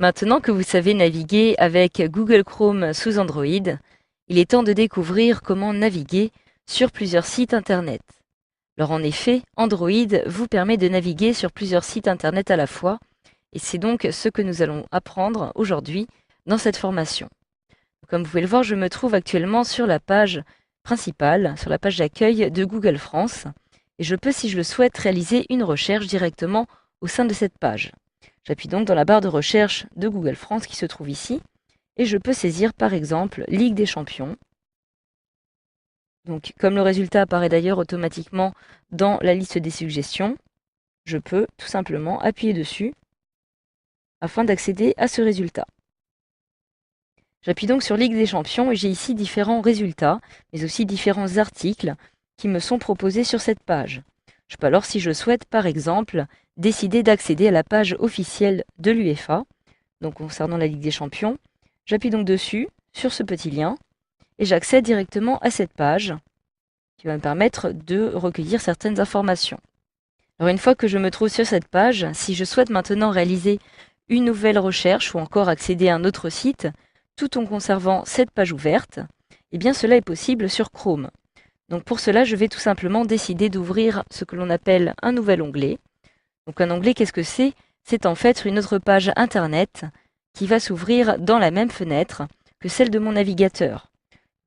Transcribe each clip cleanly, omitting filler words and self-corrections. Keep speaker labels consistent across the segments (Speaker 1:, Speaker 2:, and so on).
Speaker 1: Maintenant que vous savez naviguer avec Google Chrome sous Android, il est temps de découvrir comment naviguer sur plusieurs sites Internet. Alors en effet, Android vous permet de naviguer sur plusieurs sites Internet à la fois, et c'est donc ce que nous allons apprendre aujourd'hui dans cette formation. Comme vous pouvez le voir, je me trouve actuellement sur la page principale, sur la page d'accueil de Google France, et je peux, si je le souhaite, réaliser une recherche directement au sein de cette page. J'appuie donc dans la barre de recherche de Google France qui se trouve ici, et je peux saisir par exemple Ligue des Champions. Donc, comme le résultat apparaît d'ailleurs automatiquement dans la liste des suggestions, je peux tout simplement appuyer dessus afin d'accéder à ce résultat. J'appuie donc sur Ligue des Champions et j'ai ici différents résultats, mais aussi différents articles qui me sont proposés sur cette page. Je peux alors, si je souhaite, par exemple, décider d'accéder à la page officielle de l'UEFA, donc concernant la Ligue des Champions. J'appuie donc dessus, sur ce petit lien, et j'accède directement à cette page qui va me permettre de recueillir certaines informations. Alors une fois que je me trouve sur cette page, si je souhaite maintenant réaliser une nouvelle recherche ou encore accéder à un autre site, tout en conservant cette page ouverte, eh bien cela est possible sur Chrome. Donc pour cela, je vais tout simplement décider d'ouvrir ce que l'on appelle un nouvel onglet. Donc un onglet, qu'est-ce que c'est? C'est en fait une autre page Internet qui va s'ouvrir dans la même fenêtre que celle de mon navigateur.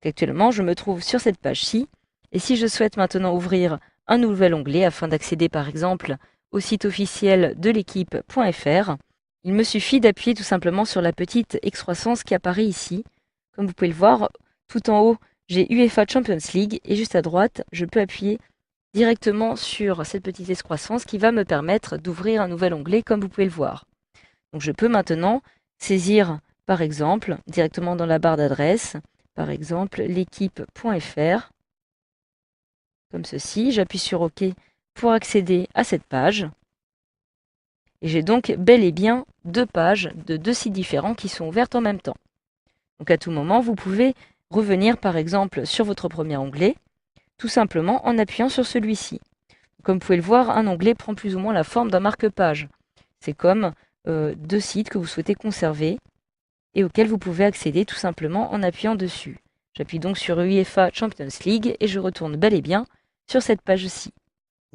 Speaker 1: Donc actuellement, je me trouve sur cette page-ci, et si je souhaite maintenant ouvrir un nouvel onglet afin d'accéder par exemple au site officiel de l'équipe.fr, il me suffit d'appuyer tout simplement sur la petite excroissance qui apparaît ici. Comme vous pouvez le voir, tout en haut, j'ai UEFA Champions League et juste à droite, je peux appuyer directement sur cette petite excroissance qui va me permettre d'ouvrir un nouvel onglet comme vous pouvez le voir. Donc je peux maintenant saisir par exemple directement dans la barre d'adresse, par exemple l'équipe.fr, comme ceci. J'appuie sur OK pour accéder à cette page. Et j'ai donc bel et bien deux pages de deux sites différents qui sont ouvertes en même temps. Donc à tout moment, vous pouvez revenir par exemple sur votre premier onglet, tout simplement en appuyant sur celui-ci. Comme vous pouvez le voir, un onglet prend plus ou moins la forme d'un marque-page. C'est comme deux sites que vous souhaitez conserver et auxquels vous pouvez accéder tout simplement en appuyant dessus. J'appuie donc sur UEFA Champions League et je retourne bel et bien sur cette page-ci.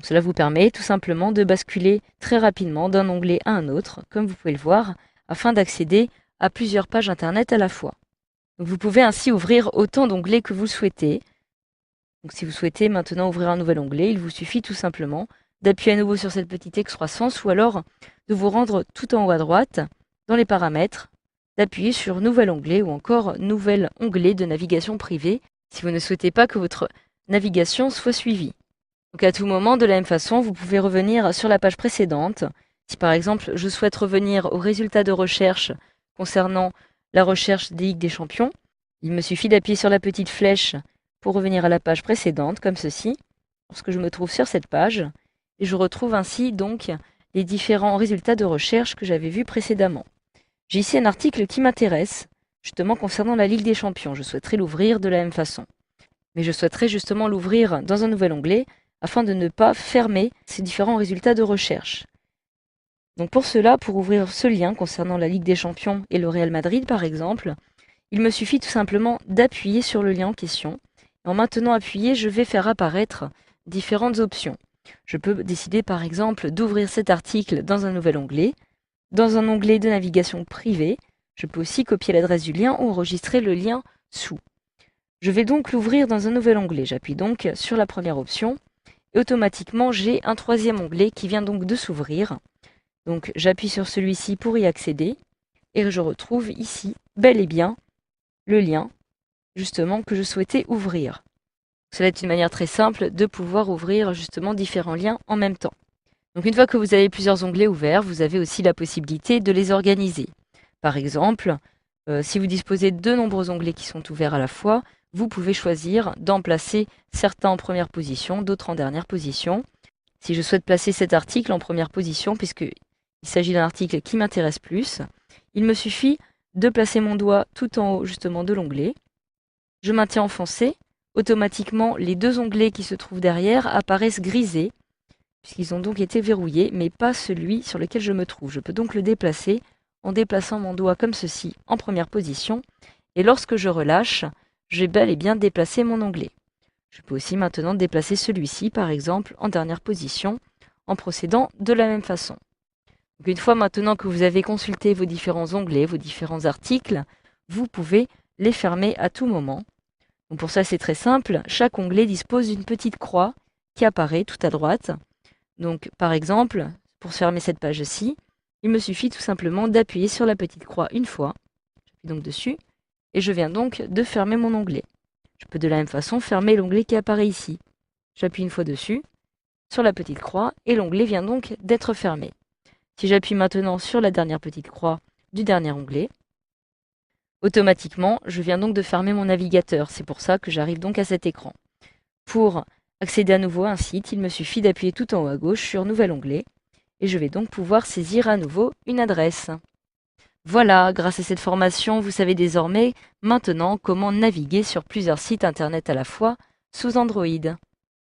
Speaker 1: Cela vous permet tout simplement de basculer très rapidement d'un onglet à un autre, comme vous pouvez le voir, afin d'accéder à plusieurs pages Internet à la fois. Donc vous pouvez ainsi ouvrir autant d'onglets que vous le souhaitez. Donc si vous souhaitez maintenant ouvrir un nouvel onglet, il vous suffit tout simplement d'appuyer à nouveau sur cette petite excroissance ou alors de vous rendre tout en haut à droite, dans les paramètres, d'appuyer sur Nouvel onglet ou encore Nouvel onglet de navigation privée si vous ne souhaitez pas que votre navigation soit suivie. Donc à tout moment, de la même façon, vous pouvez revenir sur la page précédente. Si par exemple, je souhaite revenir aux résultats de recherche concernant la recherche des Ligues des Champions, il me suffit d'appuyer sur la petite flèche pour revenir à la page précédente, comme ceci, lorsque je me trouve sur cette page, et je retrouve ainsi donc les différents résultats de recherche que j'avais vus précédemment. J'ai ici un article qui m'intéresse, justement concernant la Ligue des Champions. Je souhaiterais l'ouvrir de la même façon. Mais je souhaiterais justement l'ouvrir dans un nouvel onglet, afin de ne pas fermer ces différents résultats de recherche. Donc pour cela, pour ouvrir ce lien concernant la Ligue des Champions et le Real Madrid par exemple, il me suffit tout simplement d'appuyer sur le lien en question. En maintenant appuyé, je vais faire apparaître différentes options. Je peux décider par exemple d'ouvrir cet article dans un nouvel onglet. Dans un onglet de navigation privée, je peux aussi copier l'adresse du lien ou enregistrer le lien sous. Je vais donc l'ouvrir dans un nouvel onglet. J'appuie donc sur la première option. Et automatiquement, j'ai un troisième onglet qui vient donc de s'ouvrir. Donc j'appuie sur celui-ci pour y accéder et je retrouve ici bel et bien le lien justement que je souhaitais ouvrir. Cela est une manière très simple de pouvoir ouvrir justement différents liens en même temps. Donc une fois que vous avez plusieurs onglets ouverts, vous avez aussi la possibilité de les organiser. Par exemple, si vous disposez de nombreux onglets qui sont ouverts à la fois, vous pouvez choisir d'en placer certains en première position, d'autres en dernière position. Si je souhaite placer cet article en première position, puisqu'il s'agit d'un article qui m'intéresse plus, il me suffit de placer mon doigt tout en haut justement de l'onglet. Je maintiens enfoncé. Automatiquement, les deux onglets qui se trouvent derrière apparaissent grisés, puisqu'ils ont donc été verrouillés, mais pas celui sur lequel je me trouve. Je peux donc le déplacer en déplaçant mon doigt comme ceci en première position, et lorsque je relâche, je vais bel et bien déplacer mon onglet. Je peux aussi maintenant déplacer celui-ci, par exemple, en dernière position, en procédant de la même façon. Donc, une fois maintenant que vous avez consulté vos différents onglets, vos différents articles, vous pouvez les fermer à tout moment. Donc pour ça, c'est très simple. Chaque onglet dispose d'une petite croix qui apparaît tout à droite. Donc, par exemple, pour fermer cette page-ci, il me suffit tout simplement d'appuyer sur la petite croix une fois. J'appuie donc dessus et je viens donc de fermer mon onglet. Je peux de la même façon fermer l'onglet qui apparaît ici. J'appuie une fois dessus, sur la petite croix, et l'onglet vient donc d'être fermé. Si j'appuie maintenant sur la dernière petite croix du dernier onglet, automatiquement, je viens donc de fermer mon navigateur. C'est pour ça que j'arrive donc à cet écran. Pour accéder à nouveau à un site, il me suffit d'appuyer tout en haut à gauche sur Nouvel onglet, et je vais donc pouvoir saisir à nouveau une adresse. Voilà, grâce à cette formation, vous savez désormais maintenant comment naviguer sur plusieurs sites internet à la fois sous Android.